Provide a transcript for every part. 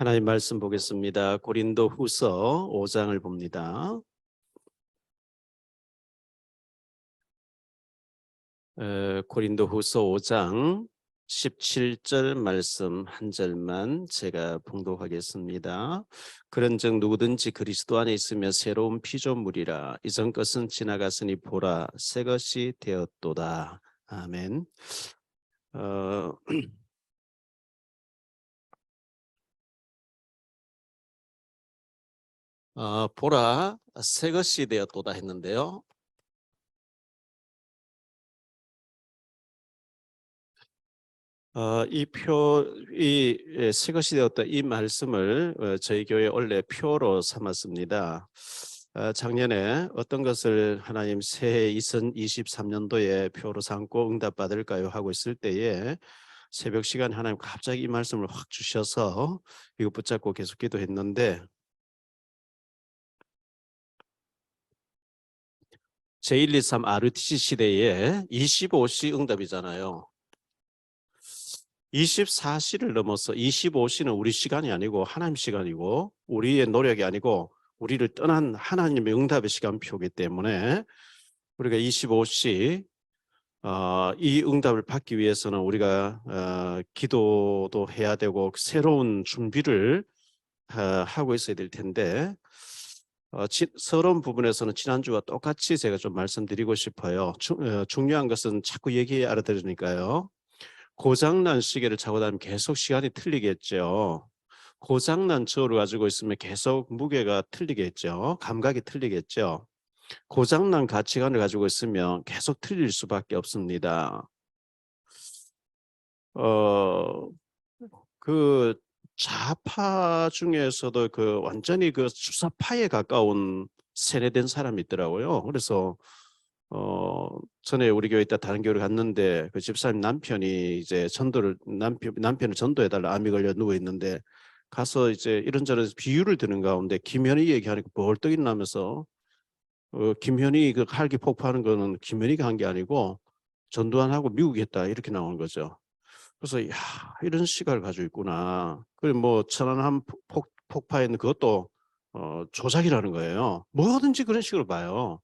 하나님 말씀 보겠습니다. 고린도 후서 5장을 봅니다. 고린도 후서 5장 17절 말씀 한 절만 제가 봉독하겠습니다. 그런즉 누구든지 그리스도 안에 있으며 새로운 피조물이라 이전 것은 지나갔으니 보라 새 것이 되었도다. 아멘. 보라 새 것이 되었도다 했는데요. 새 것이 되었다 이 말씀을 저희 교회 원래 표로 삼았습니다. 작년에 어떤 것을 하나님 새해 2023년도에 표로 삼고 응답받을까요 하고 있을 때에 새벽 시간 하나님 갑자기 이 말씀을 확 주셔서 이거 붙잡고 계속 기도했는데 제123 RUTC 시대에 25시 응답이잖아요. 24시를 넘어서 25시는 우리 시간이 아니고 하나님 시간이고 우리의 노력이 아니고 우리를 떠난 하나님의 응답의 시간표이기 때문에 우리가 25시 이 응답을 받기 위해서는 우리가 기도도 해야 되고 새로운 준비를 하고 있어야 될 텐데 서론 부분에서는 지난주와 똑같이 제가 좀 말씀드리고 싶어요. 중요한 것은 자꾸 얘기 알아들으니까요. 고장난 시계를 차고 다니면 계속 시간이 틀리겠죠. 고장난 저울을 가지고 있으면 계속 무게가 틀리겠죠. 감각이 틀리겠죠. 고장난 가치관을 가지고 있으면 계속 틀릴 수밖에 없습니다. 그 좌파 중에서도 그 완전히 그 주사파에 가까운 세뇌된 사람이 있더라고요. 그래서 전에 우리 교회 있다 다른 교회를 갔는데 그 집사님 남편이 이제 남편을 전도해달라 암이 걸려 누워 있는데 가서 이제 이런저런 비유를 드는 가운데 김현희 얘기하니까 벌떡 일어나면서 김현희 그 헬기 폭파하는 거는 김현희가 한 게 아니고 전두환하고 미국이 했다 이렇게 나오는 거죠. 그래서 야 이런 시각을 가지고 있구나. 그리고 뭐 천안함 폭파했는 그것도 조작이라는 거예요. 뭐든지 그런 식으로 봐요.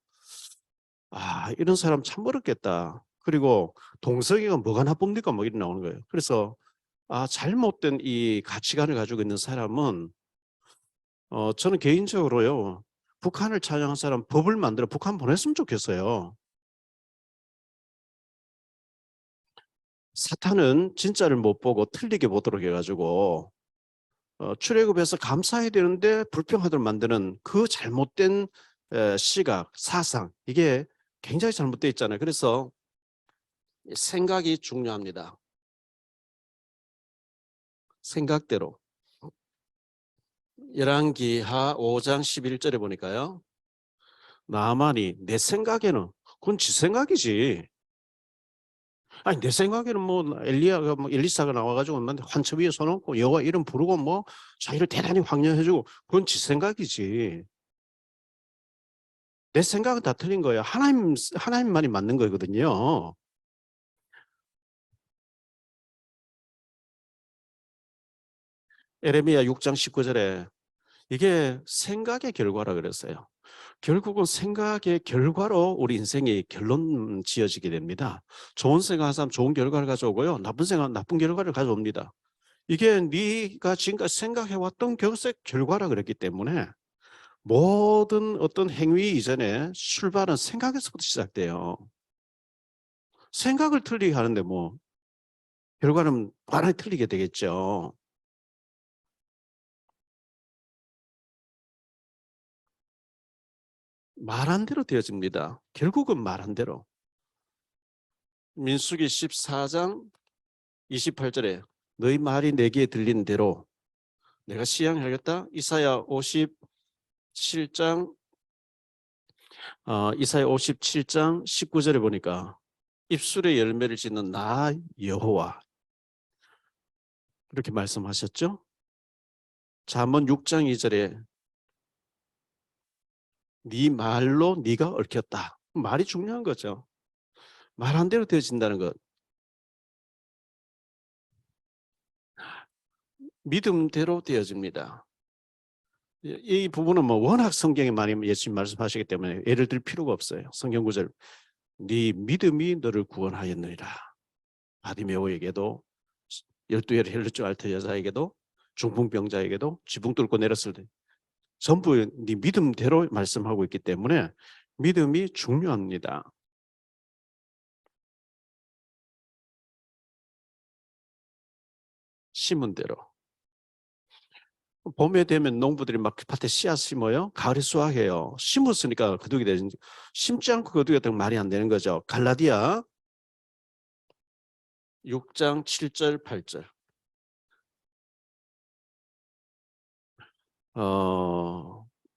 이런 사람 참 어렵겠다. 그리고 동성애가 뭐가 나쁩니까? 뭐 이런 나오는 거예요. 그래서 잘못된 이 가치관을 가지고 있는 사람은 저는 개인적으로요. 북한을 찬양한 사람 법을 만들어 북한 보냈으면 좋겠어요. 사탄은 진짜를 못 보고 틀리게 보도록 해가지고 출애굽해서 감사해야 되는데 불평하도록 만드는 그 잘못된 시각, 사상 이게 굉장히 잘못되어 있잖아요. 그래서 생각이 중요합니다. 생각대로. 열왕기하 5장 11절에 보니까요. 나만이 내 생각에는 그건 지 생각이지. 아니 내 생각에는 뭐 엘리야가 뭐 엘리사가 나와가지고 환처 위에 서놓고 여호와 이름 부르고 뭐 자기를 대단히 황령해주고 그건 지 생각이지. 내 생각은 다 틀린 거예요. 하나님만이 맞는 거거든요. 에레미야 6장 19절에 이게 생각의 결과라 그랬어요. 결국은 생각의 결과로 우리 인생이 결론 지어지게 됩니다. 좋은 생각하는 사람 좋은 결과를 가져오고요. 나쁜 생각 나쁜 결과를 가져옵니다. 이게 네가 지금까지 생각해왔던 결과라 그랬기 때문에 모든 어떤 행위 이전에 출발은 생각에서부터 시작돼요. 생각을 틀리게 하는데 뭐 결과는 완전히 틀리게 되겠죠. 말한 대로 되어집니다. 결국은 말한 대로. 민수기 14장 28절에 너희 말이 내게 들린 대로 내가 시행하겠다. 이사야 57장 19절에 보니까 입술의 열매를 짓는 나 여호와 그렇게 말씀하셨죠. 잠언 6장 2절에 네 말로 네가 얽혔다. 말이 중요한 거죠. 말한 대로 되어진다는 것. 믿음대로 되어집니다. 이 부분은 뭐 워낙 성경에 많이 예수님 말씀하시기 때문에 예를 들 필요가 없어요. 성경 구절, 네 믿음이 너를 구원하였느니라. 바디메오에게도, 12혈 헬루증 앓던 여자에게도, 중풍병자에게도, 지붕 뚫고 내렸을 때 전부 네 믿음대로 말씀하고 있기 때문에 믿음이 중요합니다. 심은 대로. 봄에 되면 농부들이 막 밭에 씨앗 심어요. 가을에 수확해요. 심었으니까 거두게 되지. 심지 않고 거두게 되면 말이 안 되는 거죠. 갈라디아 6장 7절 8절.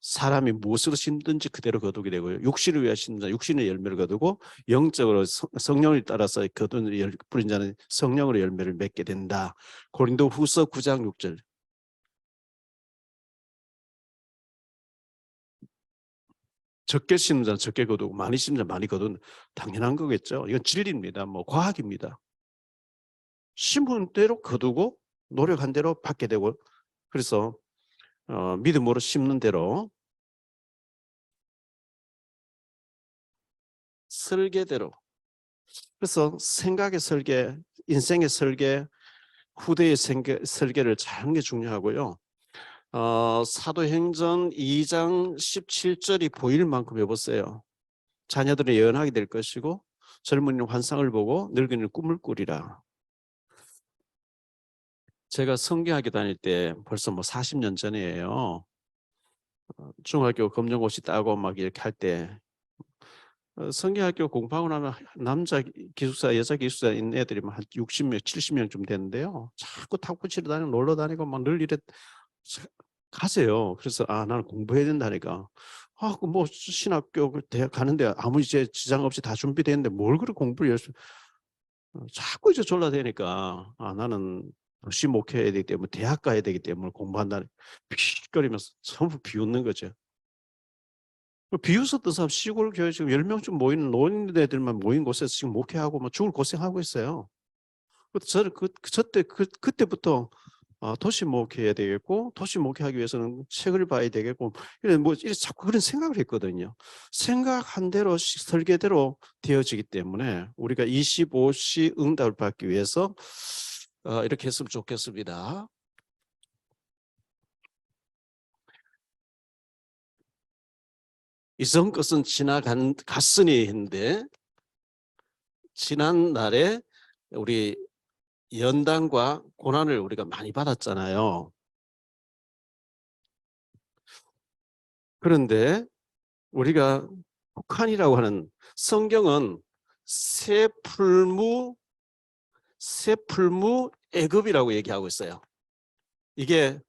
사람이 무엇으로 심든지 그대로 거두게 되고요. 육신을 위하여 심는 자 육신의 열매를 거두고 영적으로 성령을 따라서 거두는 뿌린 자는 성령으로 열매를 맺게 된다. 고린도후서 9장 6절. 적게 심는 자는 적게 거두고 많이 심는 자는 많이 거두는 당연한 거겠죠. 이건 진리입니다. 뭐 과학입니다. 심은 대로 거두고 노력한 대로 받게 되고, 그래서 믿음으로 심는 대로 설계대로. 그래서 생각의 설계, 인생의 설계, 후대의 설계를 잘하는 게 중요하고요. 사도행전 2장 17절이 보일 만큼 해보세요. 자녀들은 예언하게 될 것이고 젊은이는 환상을 보고 늙은이는 꿈을 꾸리라. 제가 성경학교 다닐 때 벌써 뭐 40년 전이에요. 중학교 검정고시 따고 막 이렇게 할 때 성경학교 공부하고 나면 남자 기숙사, 여자 기숙사 있는 애들이 한 60명, 70명쯤 되는데요. 자꾸 탁구 치러 다니고 놀러 다니고 막 늘 이래 가세요. 그래서 나는 공부해야 된다니까. 뭐 신학교 대학 가는데 아무 이제 지장 없이 다 준비되는데 뭘 그렇게 공부를 열심히 자꾸 이제 졸라대니까 나는 도시 목회해야 되기 때문에 대학 가야 되기 때문에 공부한다 픽거리면서 전부 비웃는 거죠. 비웃었던 사람 시골 교회 지금 10명쯤 모이는 노인네들만 모인 곳에서 지금 목회하고 뭐 죽을 고생하고 있어요. 저는 그때부터 도시 목회해야 되겠고 도시 목회하기 위해서는 책을 봐야 되겠고 뭐 자꾸 그런 생각을 했거든요. 생각한 대로 설계대로 되어지기 때문에 우리가 25시 응답을 받기 위해서 이렇게 했으면 좋겠습니다. 이전 것은 갔으니 했는데 지난 날에 우리 연단과 고난을 우리가 많이 받았잖아요. 그런데 우리가 북한이라고 하는 성경은 세풀무 애굽이라고 얘기하고 있어요. 이게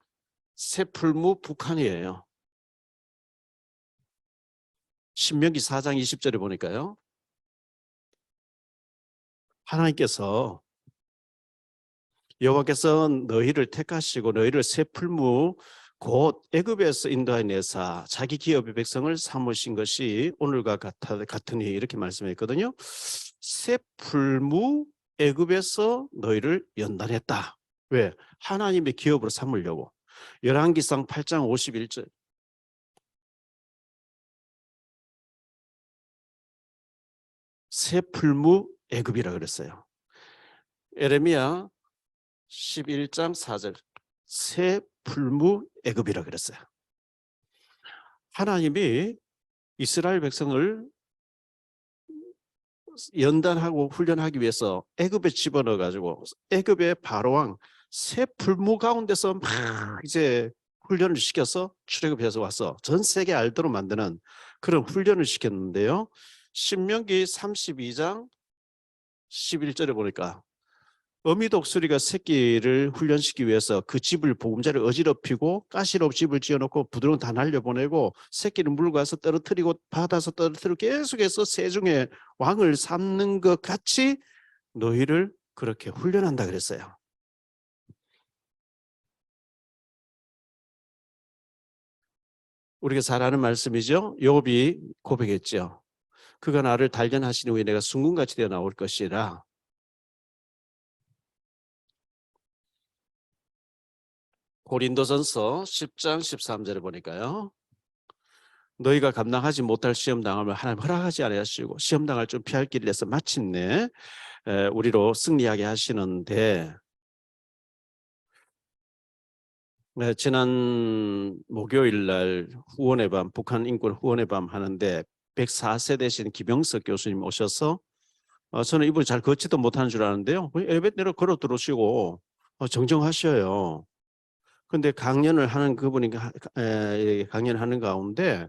세풀무 북한이에요. 신명기 4장 20절에 보니까요. 하나님께서 여호와께서 너희를 택하시고 너희를 세풀무 곧 애굽에서 인도하여내사 자기 기업의 백성을 삼으신 것이 오늘과 같으니 이렇게 말씀했거든요. 세풀무 애굽에서 너희를 연단했다. 왜? 하나님의 기업으로 삼으려고. 열왕기상 8장 51절. 세풀무 애굽이라 그랬어요. 에레미야 11장 4절. 세풀무 애굽이라 그랬어요. 하나님이 이스라엘 백성을 연단하고 훈련하기 위해서 애굽에 집어넣어 가지고 애굽의 바로왕 세풀무 가운데서 막 이제 훈련을 시켜서 출애굽해서 와서 전 세계 알도록 만드는 그런 훈련을 시켰는데요. 신명기 32장 11절에 보니까 어미 독수리가 새끼를 훈련시키기 위해서 그 집을 보금자를 어지럽히고 가시로 집을 지어놓고 부드러운 다 날려보내고 새끼를 물고 가서 떨어뜨리고 받아서 떨어뜨리고 계속해서 세종의 왕을 삼는 것 같이 너희를 그렇게 훈련한다 그랬어요. 우리가 잘 아는 말씀이죠. 욥이 고백했죠. 그가 나를 단련하신 후에 내가 순금같이 되어 나올 것이라. 고린도전서 10장 13절에 보니까요. 너희가 감당하지 못할 시험 당함을 하나님 허락하지 아니하시고 시험 당할 좀 피할 길을 내서 마침내 우리로 승리하게 하시는데, 지난 목요일 날 후원의 밤, 북한 인권 후원의 밤 하는데 104세 되신 김영석 교수님 오셔서 저는 이분이 잘 걷지도 못하는 줄 아는데요. 엘리베이터로 걸어 들어오시고 정정하셔요. 근데 강연을 하는 그분이 강연을 하는 가운데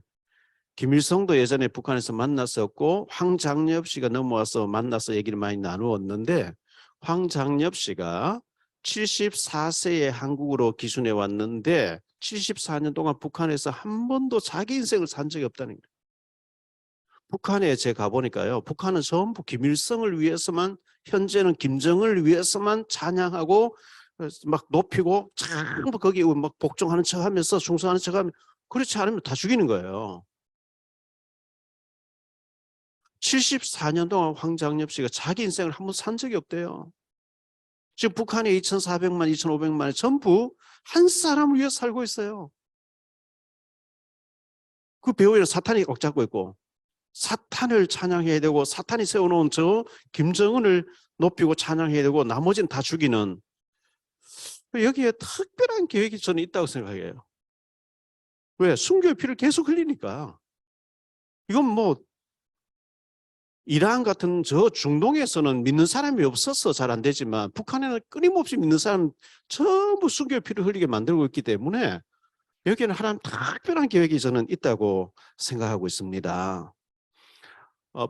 김일성도 예전에 북한에서 만났었고 황장엽 씨가 넘어와서 만나서 얘기를 많이 나누었는데, 황장엽 씨가 74세에 한국으로 기순해 왔는데 74년 동안 북한에서 한 번도 자기 인생을 산 적이 없다는 거예요. 북한에 제가 가보니까요. 북한은 전부 김일성을 위해서만, 현재는 김정을 위해서만 찬양하고 막 높이고 전부 거기 막 복종하는 척하면서 충성하는 척하면, 그렇지 않으면 다 죽이는 거예요. 74년 동안 황장엽 씨가 자기 인생을 한 번 산 적이 없대요. 지금 북한에 2,400만, 2,500만이 전부 한 사람을 위해 살고 있어요. 그 배후에는 사탄이 꽉 잡고 있고 사탄을 찬양해야 되고 사탄이 세워놓은 저 김정은을 높이고 찬양해야 되고 나머지는 다 죽이는, 여기에 특별한 계획이 저는 있다고 생각해요. 왜? 순교의 피를 계속 흘리니까. 이건 뭐 이란 같은 저 중동에서는 믿는 사람이 없어서 잘 안 되지만 북한에는 끊임없이 믿는 사람 전부 순교의 피를 흘리게 만들고 있기 때문에 여기에는 하나님 특별한 계획이 저는 있다고 생각하고 있습니다.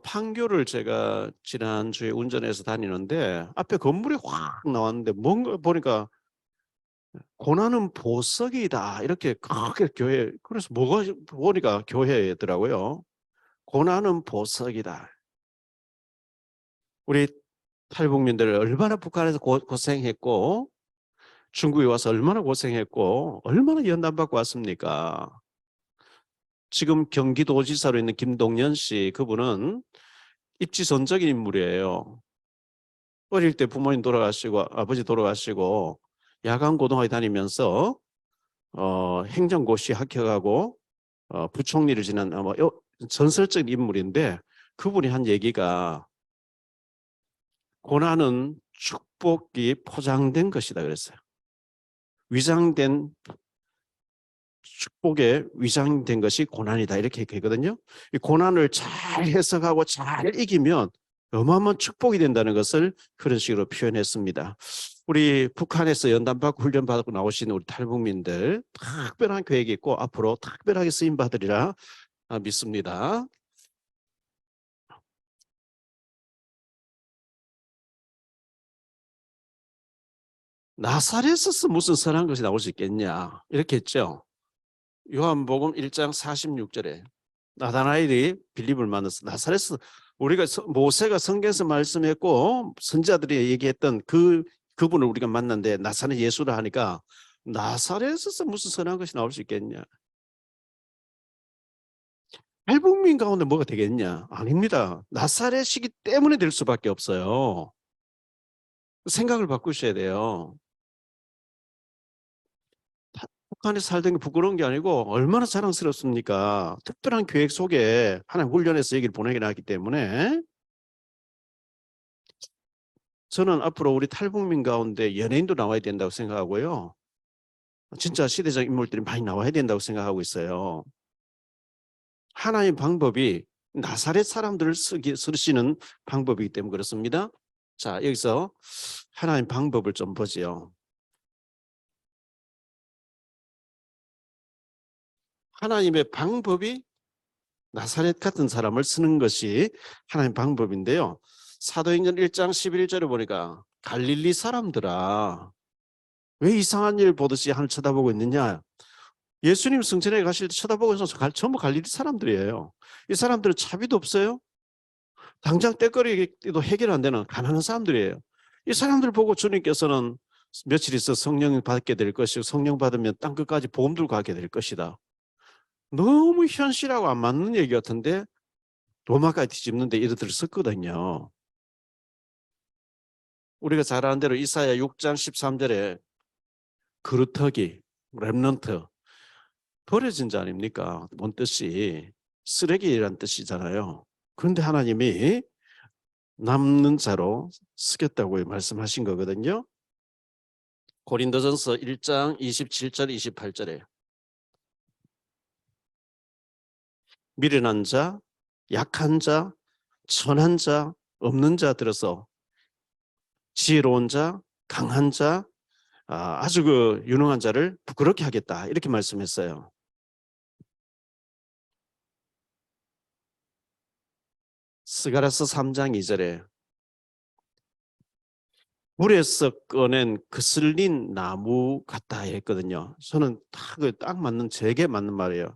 판교를 제가 지난주에 운전해서 다니는데 앞에 건물이 확 나왔는데 뭔가 보니까 고난은 보석이다 이렇게 크게 교회, 그래서 뭐가 보니까 교회더라고요. 고난은 보석이다. 우리 탈북민들 얼마나 북한에서 고생했고 중국에 와서 얼마나 고생했고 얼마나 연단받고 왔습니까? 지금 경기도지사로 있는 김동연 씨, 그분은 입지전적인 인물이에요. 어릴 때 부모님 돌아가시고 아버지 돌아가시고 야간 고등학교 다니면서 행정고시 합격하고 부총리를 지낸 전설적인 인물인데, 그분이 한 얘기가 고난은 축복이 포장된 것이다 그랬어요. 위장된 축복에 위장된 것이 고난이다 이렇게 얘기하거든요. 이 고난을 잘 해석하고 잘 이기면 어마어마한 축복이 된다는 것을 그런 식으로 표현했습니다. 우리 북한에서 연단받고 훈련받고 나오신 우리 탈북민들 특별한 계획이 있고 앞으로 특별하게 쓰임받으리라 믿습니다. 나사렛에서 무슨 선한 것이 나올 수 있겠냐 이렇게 했죠. 요한복음 1장 46절에 나다나엘이 빌립을 만나서 나사렛에서, 우리가 모세가 성경에서 말씀했고 선지자들이 얘기했던 그분을 우리가 만났는데 나사렛 예수라 하니까 나사렛에서 무슨 선한 것이 나올 수 있겠냐. 탈북민 가운데 뭐가 되겠냐. 아닙니다. 나사렛이기 때문에 될 수밖에 없어요. 생각을 바꾸셔야 돼요. 북한에 살던 게 부끄러운 게 아니고 얼마나 자랑스럽습니까? 특별한 계획 속에 하나님 훈련해서 여기를 보내게 나왔기 때문에 저는 앞으로 우리 탈북민 가운데 연예인도 나와야 된다고 생각하고요. 진짜 시대적 인물들이 많이 나와야 된다고 생각하고 있어요. 하나의 방법이 나사렛 사람들을 쓰시는 방법이기 때문에 그렇습니다. 자, 여기서 하나의 방법을 좀 보지요. 하나님의 방법이 나사렛 같은 사람을 쓰는 것이 하나님 방법인데요. 사도행전 1장 11절에 보니까 갈릴리 사람들아 왜 이상한 일 보듯이 하늘 쳐다보고 있느냐. 예수님 승천에 가실 때 쳐다보고 있어서 전부 갈릴리 사람들이에요. 이 사람들은 차비도 없어요. 당장 떼거리도 해결 안 되는 가난한 사람들이에요. 이 사람들 보고 주님께서는 며칠 있어 성령 받게 될 것이고 성령 받으면 땅끝까지 복음 들고 가게 될 것이다. 너무 현실하고 안 맞는 얘기 같은데 로마까지 뒤집는데 이르들었거든요. 우리가 잘 아는 대로 이사야 6장 13절에 그루터기, 렘넌트, 버려진 자 아닙니까? 뭔 뜻이 쓰레기란 뜻이잖아요. 그런데 하나님이 남는 자로 쓰겠다고 말씀하신 거거든요. 고린도전서 1장 27절 28절에 미련한 자, 약한 자, 천한 자, 없는 자 들어서 지혜로운 자, 강한 자, 아주 그 유능한 자를 부끄럽게 하겠다 이렇게 말씀했어요. 스가랴서 3장 2절에 불에서 꺼낸 그슬린 나무 같다 했거든요. 저는 딱 맞는 제게 맞는 말이에요.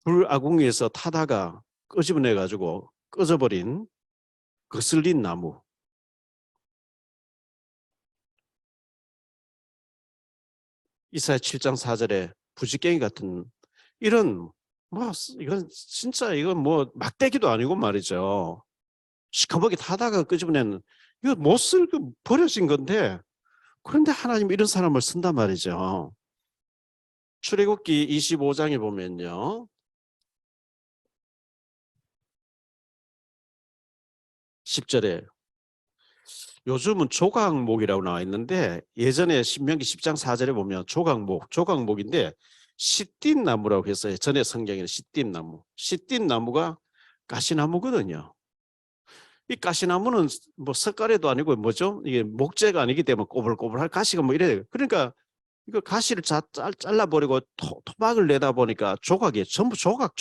불 아궁이에서 타다가 끄집어내 가지고 꺼져버린 그슬린 나무. 이사야 7장 4절에 부지깽이 같은 이런 이건 진짜 이건 뭐 막대기도 아니고 말이죠. 시커멓게 타다가 끄집어내는 이거 못 쓸 버려진 건데 그런데 하나님 이런 사람을 쓴단 말이죠. 출애굽기 25장에 보면요. 10절에 요즘은 조각목이라고 나와 있는데 예전에 신명기 10장 4절에 보면 조각목인데 시띠나무라고 했어요. 전에 성경에는 시띠나무. 시띠나무가 가시나무거든요. 이 가시나무는 뭐 석가래도 아니고 뭐죠? 이게 목재가 아니기 때문에 꼬불꼬불할 가시가 뭐 이래요. 그러니까 이거 가시를 잘라버리고 토막을 내다 보니까 조각이 전부 조각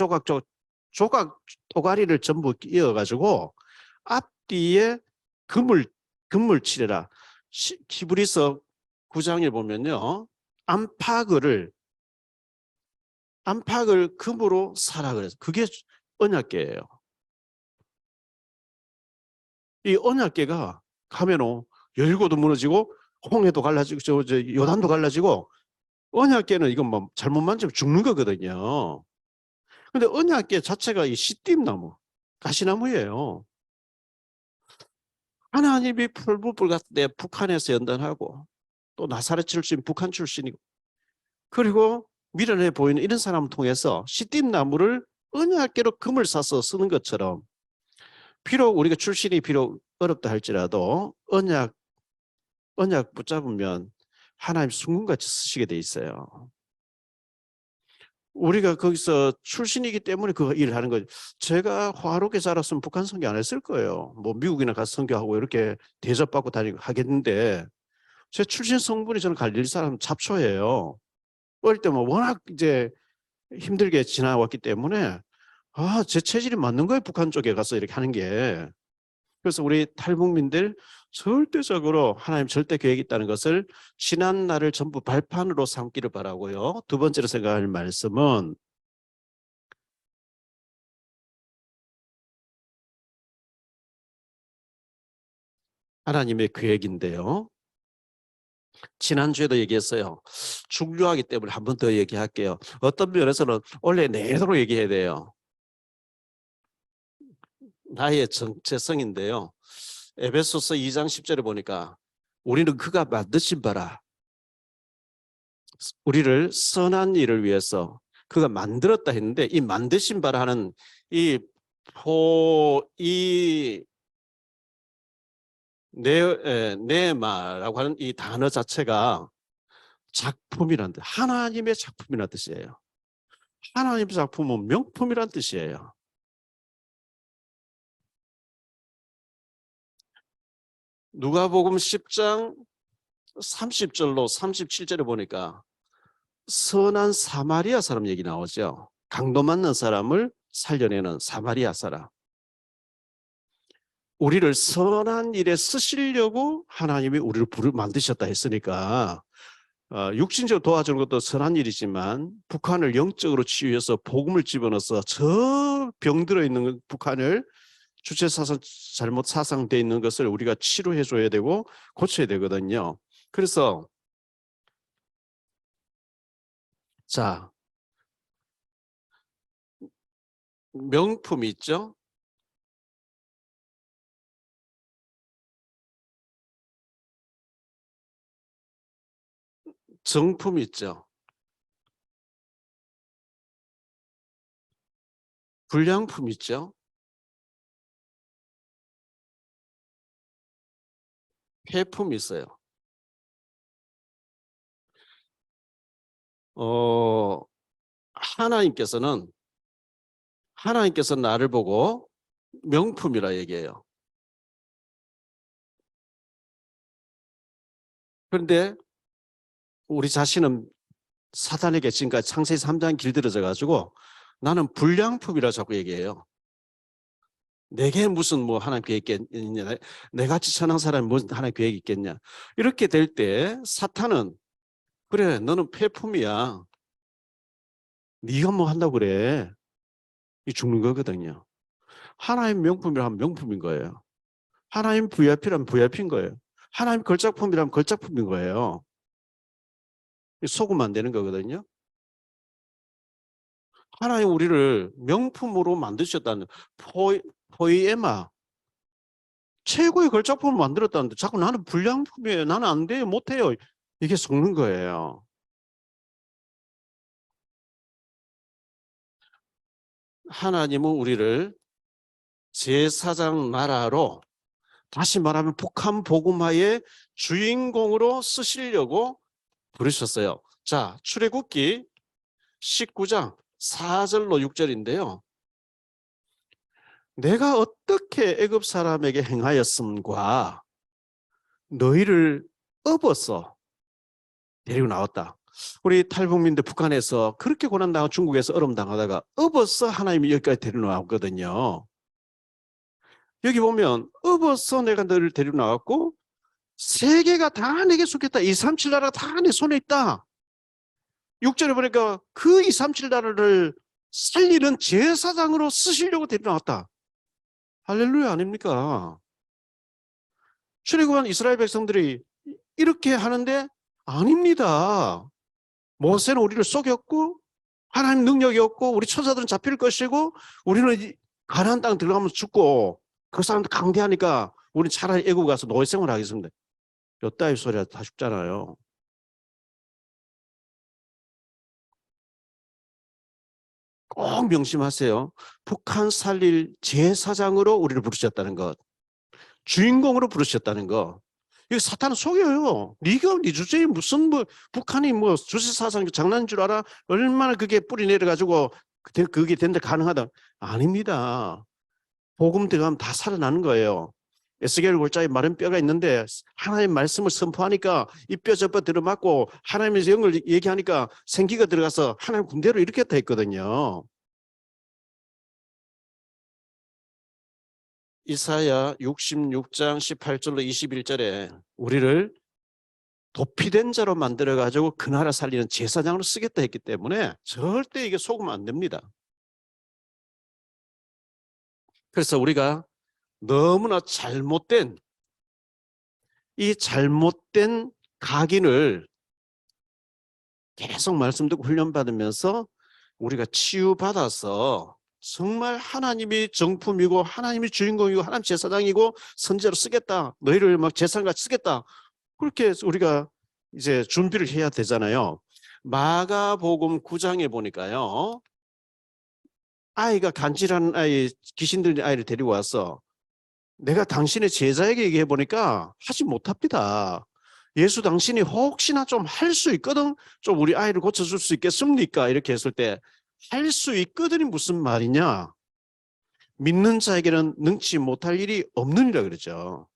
토가리를 전부 끼워가지고 앞뒤에 금을 칠해라. 히브리서 9장에 보면요. 안팎을 금으로 사라 그래서 그게 언약궤예요. 이 언약궤가 가면은 여리고도 무너지고 홍해도 갈라지고 저 요단도 갈라지고 언약궤는 이건 뭐 잘못 만지면 죽는 거거든요. 근데 언약궤 자체가 이 시띠나무, 가시나무예요. 하나님이 풀무불 같은데 북한에서 연단하고 또 나사렛 출신, 북한 출신이고 그리고 미련해 보이는 이런 사람을 통해서 시띠나무를 언약궤로 금을 사서 쓰는 것처럼 비록 우리가 출신이 비록 어렵다 할지라도 언약 붙잡으면 하나님 순금같이 쓰시게 돼 있어요. 우리가 거기서 출신이기 때문에 그 일을 하는 거죠. 제가 화롭게 자랐으면 북한 선교 안 했을 거예요. 뭐 미국이나 가서 선교하고 이렇게 대접받고 다니고 하겠는데 제 출신 성분이 저는 갈릴 사람 잡초예요. 어릴 때면 워낙 이제 힘들게 지나왔기 때문에 제 체질이 맞는 거예요. 북한 쪽에 가서 이렇게 하는 게. 그래서 우리 탈북민들 절대적으로 하나님 절대 계획이 있다는 것을 지난 날을 전부 발판으로 삼기를 바라고요. 두 번째로 생각할 말씀은 하나님의 계획인데요. 지난주에도 얘기했어요. 중요하기 때문에 한 번 더 얘기할게요. 어떤 면에서는 원래 내도록 얘기해야 돼요. 나의 정체성인데요. 에베소서 2장 10절에 보니까 우리는 그가 만드신 바라 우리를 선한 일을 위해서 그가 만들었다 했는데 이 만드신 바라 하는 이 네마라고 하는 이 단어 자체가 작품이란 뜻, 하나님의 작품이란 뜻이에요. 하나님의 작품은 명품이란 뜻이에요. 누가복음 10장 30절로 37절에 보니까 선한 사마리아 사람 얘기 나오죠. 강도 맞는 사람을 살려내는 사마리아 사람. 우리를 선한 일에 쓰시려고 하나님이 우리를 만드셨다 했으니까 육신적으로 도와주는 것도 선한 일이지만 북한을 영적으로 치유해서 복음을 집어넣어서 저 병들어 있는 북한을 주체사상 잘못 사상돼 있는 것을 우리가 치료해 줘야 되고 고쳐야 되거든요. 그래서 자, 명품 있죠? 정품 있죠? 불량품 있죠. 폐품이 있어요. 어, 하나님께서는 나를 보고 명품이라 얘기해요. 그런데 우리 자신은 사단에게 지금까지 창세기 3장 길들여져 가지고 나는 불량품이라 자꾸 얘기해요. 내게 무슨 뭐 하나님 계획 있겠냐, 내같이 천한 사람이 무슨 하나님 계획이 있겠냐. 이렇게 될 때 사탄은 그래 너는 폐품이야, 네가 뭐 한다고 그래, 이 죽는 거거든요. 하나님 명품이라면 명품인 거예요. 하나님 VIP라면 VIP인 거예요. 하나님 걸작품이라면 걸작품인 거예요. 속으면 안 되는 거거든요. 하나님 우리를 명품으로 만드셨다는, 포이에마 최고의 걸작품을 만들었다는데 자꾸 나는 불량품이에요, 나는 안 돼요, 못해요, 이게 속는 거예요. 하나님은 우리를 제사장 나라로, 다시 말하면 북한 복음화의 주인공으로 쓰시려고 부르셨어요. 자, 출애굽기 19장 4절로 6절인데요. 내가 어떻게 애굽 사람에게 행하였음과 너희를 업어서 데리고 나왔다. 우리 탈북민들 북한에서 그렇게 고난당하고 중국에서 어려움당하다가 업어서 하나님이 여기까지 데리고 나왔거든요. 여기 보면 업어서 내가 너를 데리고 나왔고 세계가 다 내게 속했다. 237 나라가 다 내 손에 있다. 6절에 보니까 그 237 나라를 살리는 제사장으로 쓰시려고 데리고 나왔다. 할렐루야 아닙니까? 출애굽한 이스라엘 백성들이 이렇게 하는데 아닙니다. 모세는 우리를 속였고 하나님 능력이 없고 우리 천사들은 잡힐 것이고 우리는 가나안 땅 들어가면 죽고 그 사람들 강대하니까 우리 차라리 애국 가서 노예 생활 하겠습니다. 요따위 소리가 다 죽잖아요. 꼭 명심하세요. 북한 살릴 제사장으로 우리를 부르셨다는 것, 주인공으로 부르셨다는 것. 이거 사탄은 속여요. 네가 네 주제에 무슨 뭐 북한이 뭐 주세사상 장난인 줄 알아? 얼마나 그게 뿌리 내려가지고 그게 된다 가능하다. 아닙니다. 복음 들어가면 다 살아나는 거예요. 에스겔 골짜기 마른 뼈가 있는데 하나님 말씀을 선포하니까 이 뼈 저 뼈 들어맞고 하나님의 영을 얘기하니까 생기가 들어가서 하나님 군대로 이렇게 돼 있거든요. 이사야 66장 18절로 21절에 우리를 도피된 자로 만들어가지고 그 나라 살리는 제사장으로 쓰겠다 했기 때문에 절대 이게 속으면 안 됩니다. 그래서 우리가 너무나 잘못된 각인을 계속 말씀 듣고 훈련받으면서 우리가 치유받아서 정말 하나님이 정품이고 하나님이 주인공이고 하나님 제사장이고 선제로 쓰겠다, 너희를 막 제사장같이 쓰겠다, 그렇게 우리가 이제 준비를 해야 되잖아요. 마가복음 9장에 보니까요, 아이가 간질한 아이, 귀신 들린 아이를 데리고 와서 내가 당신의 제자에게 얘기해 보니까 하지 못합니다. 예수 당신이 혹시나 좀 할 수 있거든, 좀 우리 아이를 고쳐줄 수 있겠습니까? 이렇게 했을 때 할 수 있거든이 무슨 말이냐, 믿는 자에게는 능치 못할 일이 없느니라 그러죠.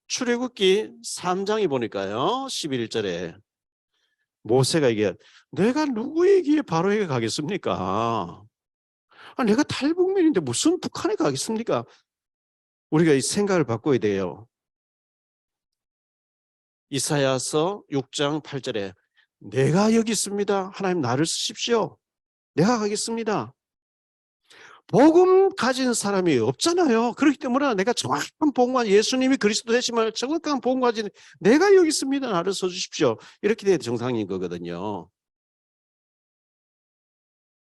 출애굽기 3장에 보니까요 11절에 모세가 이게 내가 누구에게 바로에게 가겠습니까? 내가 탈북민인데 무슨 북한에 가겠습니까? 우리가 이 생각을 바꿔야 돼요. 이사야서 6장 8절에 내가 여기 있습니다, 하나님 나를 쓰십시오, 내가 가겠습니다. 복음 가진 사람이 없잖아요. 그렇기 때문에 내가 정확한 복음 가진, 예수님이 그리스도 되심을 정확한 복음 가진 내가 여기 있습니다, 나를 써주십시오, 이렇게 돼야 정상인 거거든요.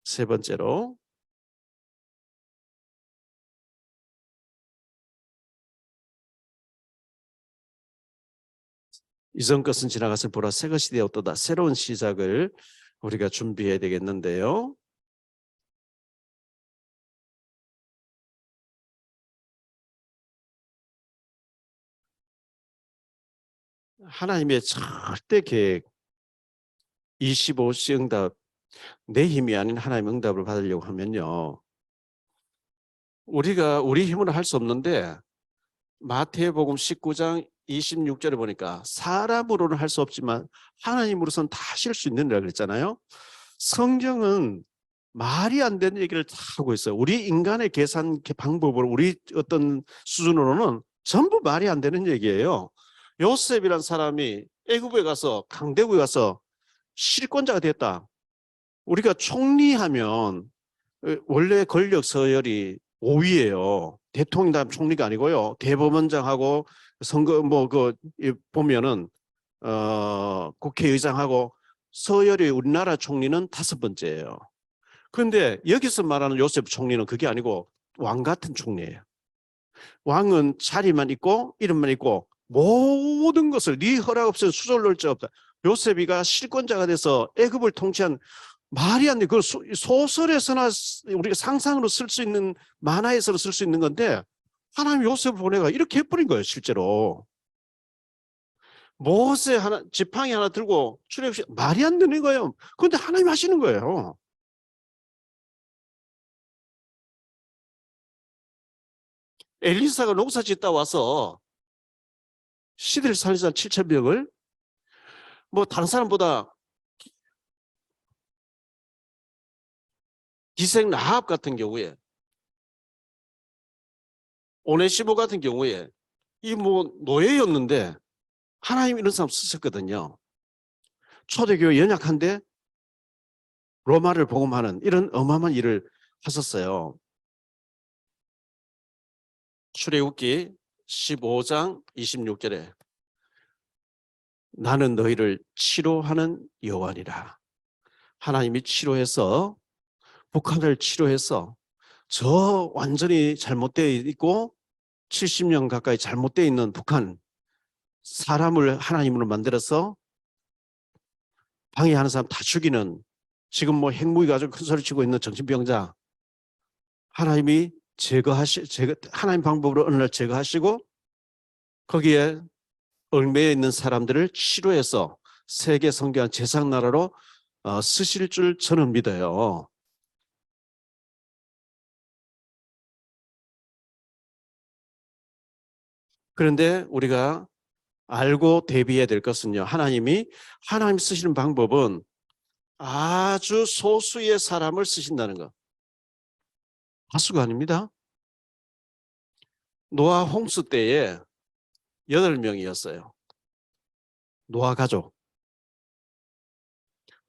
세 번째로 이전 것은 지나갔을 보라 새 것이 되었도다, 새로운 시작을 우리가 준비해야 되겠는데요. 하나님의 절대 계획 25시 응답, 내 힘이 아닌 하나님의 응답을 받으려고 하면요, 우리가 우리 힘으로 할 수 없는데 마태복음 19장 26절에 보니까 사람으로는 할 수 없지만 하나님으로서는 다 하실 수 있는이라고 그랬잖아요. 성경은 말이 안 되는 얘기를 다 하고 있어요. 우리 인간의 계산 방법으로, 우리 어떤 수준으로는 전부 말이 안 되는 얘기예요. 요셉이란 사람이 애굽에 가서, 강대국에 가서 실권자가 됐다. 우리가 총리하면 원래 권력 서열이 5위예요. 대통령 다음 총리가 아니고요. 대법원장하고 선거 보면은 국회의장하고 서열이 우리나라 총리는 5번째예요. 그런데 여기서 말하는 요셉 총리는 그게 아니고 왕 같은 총리예요. 왕은 자리만 있고 이름만 있고 모든 것을 네 허락 없이는 수절 놓을 자 없다. 요셉이가 실권자가 돼서 애굽을 통치한, 말이 안 돼. 그 소설에서나 우리가 상상으로 쓸 수 있는, 만화에서 쓸 수 있는 건데 하나님 요셉을 보내가 이렇게 해버린 거예요. 실제로 모세 하나, 지팡이 하나 들고 출애굽시, 말이 안 되는 거예요. 그런데 하나님 하시는 거예요. 엘리사가 농사 짓다 와서 시대를 살리자 7,000명을, 뭐 다른 사람보다 기생 라합 같은 경우에, 오네시모 같은 경우에 이 뭐 노예였는데 하나님 이런 사람 쓰셨거든요. 초대교회 연약한데 로마를 복음하는 이런 어마어마한 일을 하셨어요. 출애굽기 15장 26절에 나는 너희를 치료하는 여호와니라. 하나님이 치료해서, 북한을 치료해서 저 완전히 잘못되어 있고 70년 가까이 잘못되어 있는 북한, 사람을 하나님으로 만들어서 방해하는 사람 다 죽이는, 지금 뭐 핵무기 가지고 큰 소리 치고 있는 정신병자, 하나님이 하나님 방법으로 어느 날 제거하시고 거기에 얽매여 있는 사람들을 치료해서 세계 선교한 제상 나라로 쓰실 줄 저는 믿어요. 그런데 우리가 알고 대비해야 될 것은요, 하나님 쓰시는 방법은 아주 소수의 사람을 쓰신다는 것. 다수가 아닙니다. 노아 홍수 때에 8명이었어요. 노아 가족.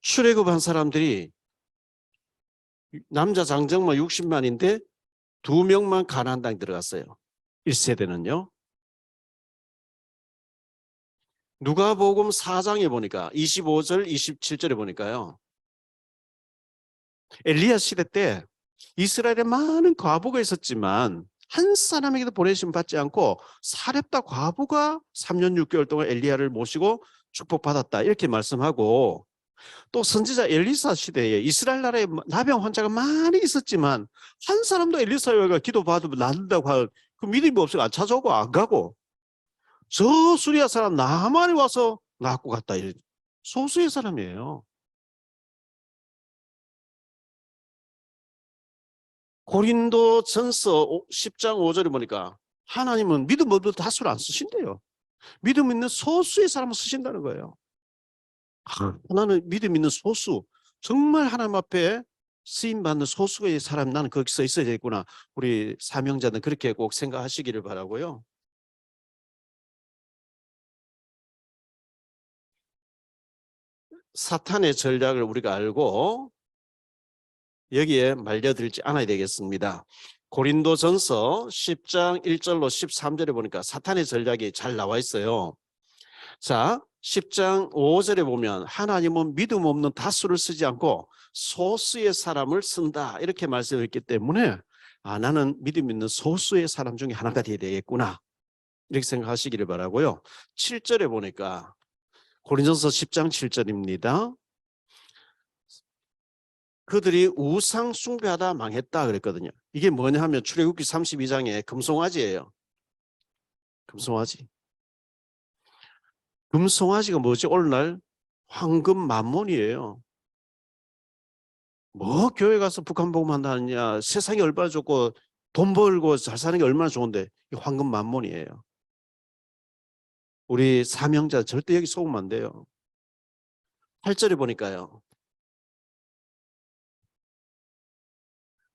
출애굽한 사람들이 남자 장정만 60만인데 2명만 가나안 땅에 들어갔어요. 1세대는요. 누가복음 4장에 보니까 25절 27절에 보니까요, 엘리야 시대 때 이스라엘에 많은 과부가 있었지만 한 사람에게도 보내심 받지 않고 사렙다 과부가 3년 6개월 동안 엘리야를 모시고 축복받았다, 이렇게 말씀하고, 또 선지자 엘리사 시대에 이스라엘 나라에 나병 환자가 많이 있었지만 한 사람도 엘리사가 기도받으면 낫는다고 할 그 믿음이 없어서 안 찾아오고 안 가고, 저 수리아 사람 나만이 와서 낫고 갔다, 소수의 사람이에요. 고린도전서 10장 5절에 보니까 하나님은 믿음 없는 다수를 안 쓰신대요. 믿음 있는 소수의 사람을 쓰신다는 거예요. 나는 믿음 있는 소수, 정말 하나님 앞에 쓰임받는 소수의 사람, 나는 거기서 있어야 되겠구나. 우리 사명자는 그렇게 꼭 생각하시기를 바라고요. 사탄의 전략을 우리가 알고 여기에 말려들지 않아야 되겠습니다. 고린도전서 10장 1절로 13절에 보니까 사탄의 전략이 잘 나와 있어요. 자, 10장 5절에 보면 하나님은 믿음 없는 다수를 쓰지 않고 소수의 사람을 쓴다, 이렇게 말씀했기 때문에 나는 믿음 있는 소수의 사람 중에 하나가 되어야 되겠구나, 이렇게 생각하시기를 바라고요. 7절에 보니까 고린도전서 10장 7절입니다. 그들이 우상 숭배하다 망했다 그랬거든요. 이게 뭐냐 하면 출애굽기 32장에 금송아지예요. 금송아지. 금송아지가 뭐지? 오늘날 황금 만몬이에요. 뭐 교회 가서 북한 복음만 하느냐, 세상이 얼마나 좋고 돈 벌고 잘 사는 게 얼마나 좋은데 이 황금 만몬이에요. 우리 사명자 절대 여기 속으면 안 돼요. 8절에 보니까요.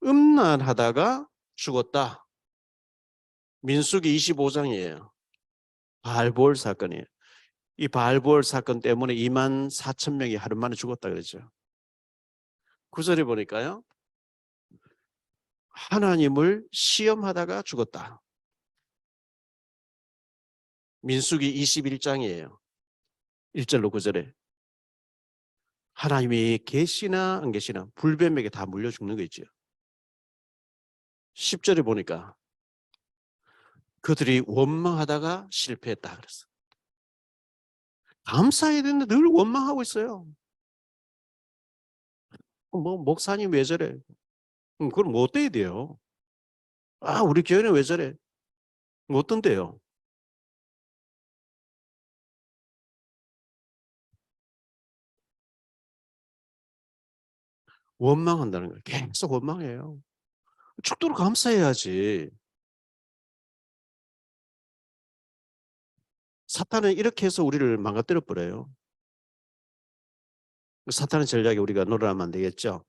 음란하다가 죽었다. 민수기 25장이에요. 바알보을 사건이에요. 이 바알보을 사건 때문에 2만 4천 명이 하루 만에 죽었다 그러죠. 9절에 보니까요. 하나님을 시험하다가 죽었다. 민수기 21장이에요. 1절로 9절에. 하나님이 계시나 안 계시나 불뱀에게 다 물려 죽는 거 있죠. 10절에 보니까 그들이 원망하다가 실패했다 그랬어. 감사해야 되는데 늘 원망하고 있어요. 뭐 목사님 왜 저래? 그럼 뭐 어때야 돼요? 아, 우리 교회는 왜 저래? 뭐 어떤데요? 원망한다는 거예요. 계속 원망해요. 죽도록 감사해야지. 사탄은 이렇게 해서 우리를 망가뜨려 버려요. 사탄의 전략에 우리가 놀아나면 안 되겠죠.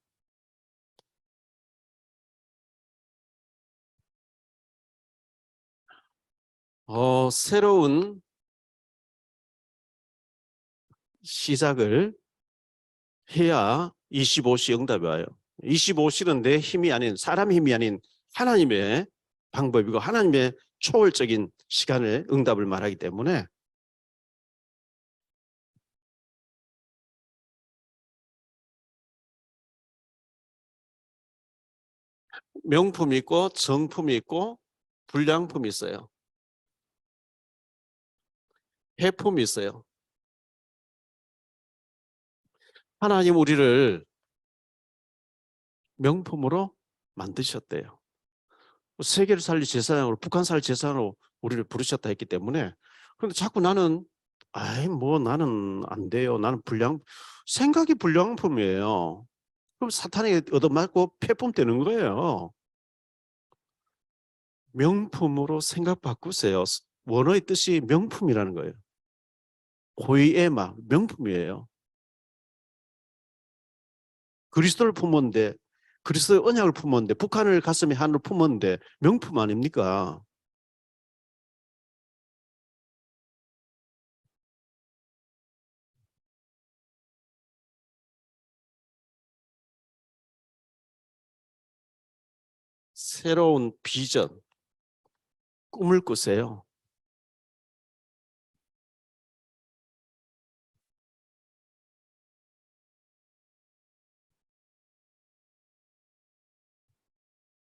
새로운 시작을 해야 25시 응답이 와요. 25시는 내 힘이 아닌, 사람 힘이 아닌 하나님의 방법이고 하나님의 초월적인 시간을 응답을 말하기 때문에 명품이 있고 정품이 있고 불량품이 있어요. 해품이 있어요. 하나님 우리를 명품으로 만드셨대요. 세계를 살릴 제사장으로, 북한 살 제사장으로 우리를 부르셨다 했기 때문에. 그런데 자꾸 나는 뭐 나는 안 돼요. 나는 생각이 불량품이에요. 그럼 사탄에게 얻어맞고 폐품 되는 거예요. 명품으로 생각 바꾸세요. 원어의 뜻이 명품이라는 거예요. 고이에마, 명품이에요. 그리스도를 품었는데, 그리스도의 언약을 품었는데, 북한을 가슴에 하늘로 품었는데 명품 아닙니까? 새로운 비전, 꿈을 꾸세요.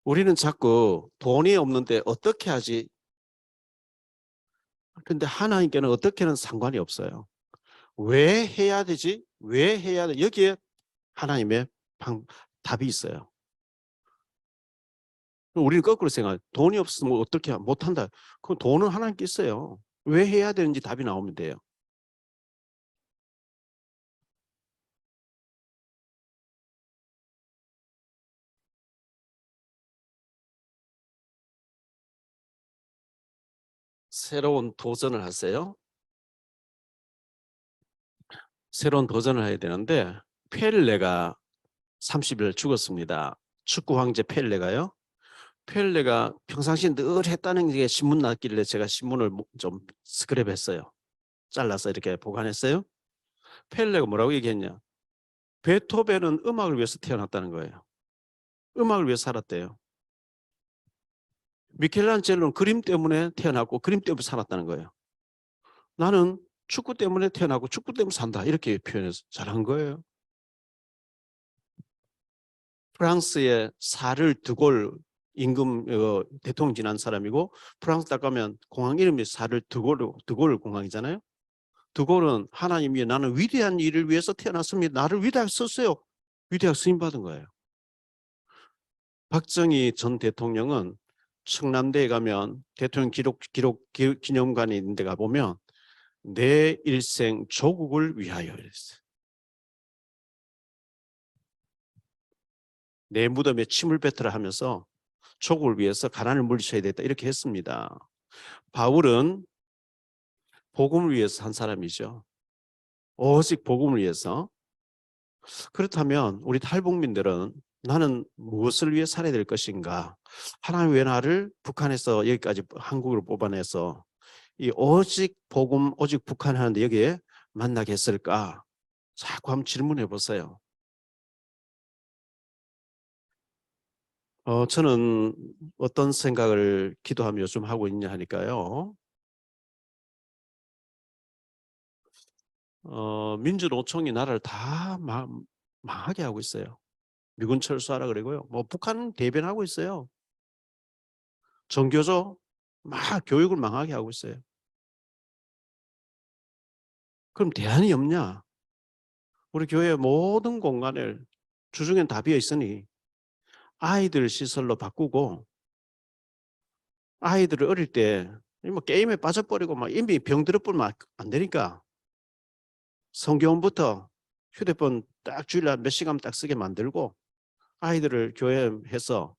우리는 자꾸 돈이 없는데 어떻게 하지? 근데 하나님께는 어떻게는 상관이 없어요. 왜 해야 되지? 왜 해야 돼? 여기에 하나님의 답이 있어요. 우리는 거꾸로 생각해요. 돈이 없으면 어떻게 못한다. 그럼 돈은 하나님께 있어요. 왜 해야 되는지 답이 나오면 돼요. 새로운 도전을 하세요. 새로운 도전을 해야 되는데 펠레가 30일 죽었습니다. 축구 황제 펠레가요. 펠레가 평상시에 늘 했다는 게 신문 났길래 제가 신문을 좀 스크랩했어요. 잘라서 이렇게 보관했어요. 펠레가 뭐라고 얘기했냐. 베토벤은 음악을 위해서 태어났다는 거예요. 음악을 위해서 살았대요. 미켈란젤로는 그림 때문에 태어났고 그림 때문에 살았다는 거예요. 나는 축구 때문에 태어나고 축구 때문에 산다. 이렇게 표현해서 잘한 거예요. 프랑스의 사를 드골 임금 대통령 지난 사람이고 프랑스 딱 가면 공항 이름이 사를 드골 공항이잖아요. 드골은 하나님이 나는 위대한 일을 위해서 태어났습니다. 나를 위대하게 썼어요. 위대학 승인 받은 거예요. 박정희 전 대통령은 청남대에 가면 대통령 기념관이 있는 데 가보면 내 일생 조국을 위하여 이랬어요. 내 무덤에 침을 뱉으라 하면서 조국을 위해서 가난을 물리쳐야 됐다 이렇게 했습니다. 바울은 복음을 위해서 한 사람이죠. 오직 복음을 위해서. 그렇다면 우리 탈북민들은 나는 무엇을 위해 살아야 될 것인가? 하나님 왜 나를 북한에서 여기까지 한국으로 뽑아내서 이 오직 복음, 오직 북한 하는데 여기에 만나게 했을까? 자꾸 한번 질문해 보세요. 저는 어떤 생각을 기도하며 좀 하고 있냐 하니까요. 민주노총이 나라를 다 망하게 하고 있어요. 미군 철수하라 그러고요. 뭐 북한 대변하고 있어요. 정교조 막 교육을 망하게 하고 있어요. 그럼 대안이 없냐? 우리 교회 모든 공간을 주중엔 다 비어 있으니 아이들 시설로 바꾸고 아이들을 어릴 때 뭐 게임에 빠져버리고 막 이미 병들어버리면 안 되니까 성경부터 휴대폰 딱 주일날 몇 시간 딱 쓰게 만들고 아이들을 교회에서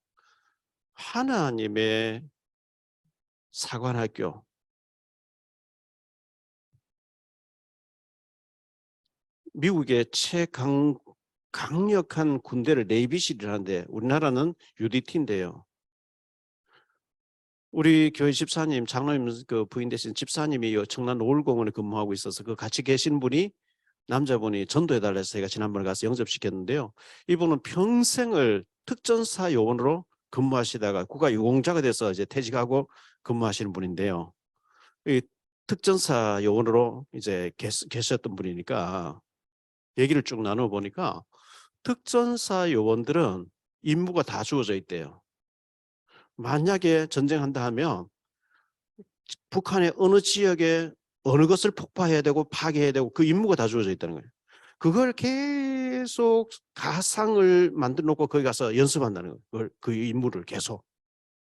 하나님의 사관학교, 미국의 강력한 군대를 네이비실이라는데 우리나라는 UDT인데요. 우리 교회 집사님, 장로님 그 부인 되신 집사님이 청란 노을공원에 근무하고 있어서 그 같이 계신 분이 남자분이 전도해달라 해서 제가 지난번에 가서 영접시켰는데요. 이분은 평생을 특전사 요원으로 근무하시다가 국가유공자가 돼서 이제 퇴직하고 근무하시는 분인데요. 이 특전사 요원으로 이제 계셨던 분이니까 얘기를 쭉 나눠보니까 특전사 요원들은 임무가 다 주어져 있대요. 만약에 전쟁한다 하면 북한의 어느 지역에 어느 것을 폭파해야 되고 파괴해야 되고 그 임무가 다 주어져 있다는 거예요. 그걸 계속 가상을 만들어 놓고 거기 가서 연습한다는 거예요. 그 임무를 계속.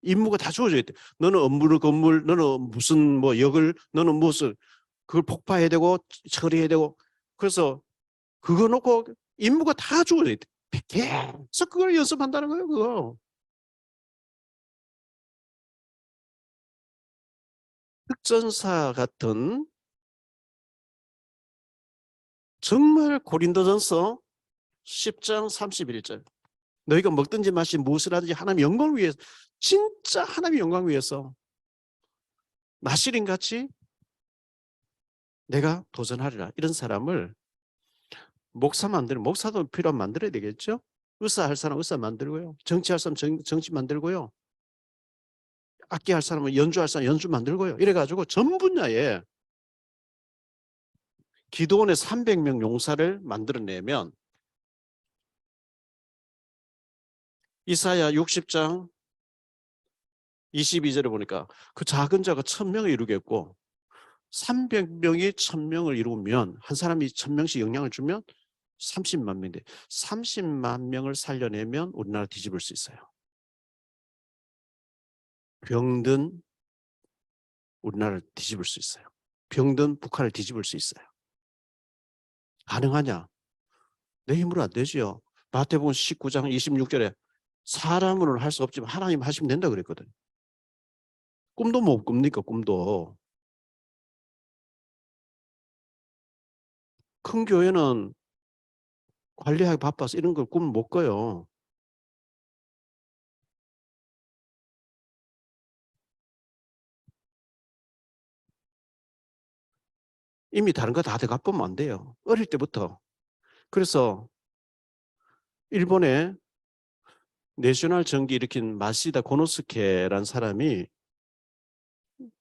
임무가 다 주어져 있대. 너는 업무를 건물, 너는 무슨 뭐 역을, 너는 무엇을 그걸 폭파해야 되고 처리해야 되고 그래서 그거 놓고 임무가 다 주어져 있대. 계속 그걸 연습한다는 거예요. 그거. 특전사 같은 정말 고린도전서 10장 31절 너희가 먹든지 마시 무엇을 하든지 하나님의 영광을 위해서 진짜 하나님의 영광을 위해서 나시린같이 내가 도전하리라 이런 사람을 목사 만드는 목사도 필요하면 만들어야 되겠죠. 의사 할 사람 의사 만들고요. 정치할 사람 정치 만들고요. 악기 할 사람은 연주할 사람 연주 만들고요. 이래가지고 전 분야에 기도원의 300명 용사를 만들어내면 이사야 60장 22절에 보니까 그 작은 자가 1000명을 이루겠고 300명이 1000명을 이루면 한 사람이 1000명씩 영향을 주면 30만 명인데 30만 명을 살려내면 우리나라 뒤집을 수 있어요. 병든 우리나라를 뒤집을 수 있어요. 병든 북한을 뒤집을 수 있어요. 가능하냐? 내 힘으로 안 되지요. 마태복음 19장 26절에 사람으로는 할 수 없지만 하나님 하시면 된다 그랬거든요. 꿈도 못 꿉니까? 꿈도. 큰 교회는 관리하기 바빠서 이런 걸 꿈 못 꿔요. 이미 다른 거 다 돼가보면 안 돼요. 어릴 때부터. 그래서 일본의 내셔널 정기 일으킨 마시다 고노스케라는 사람이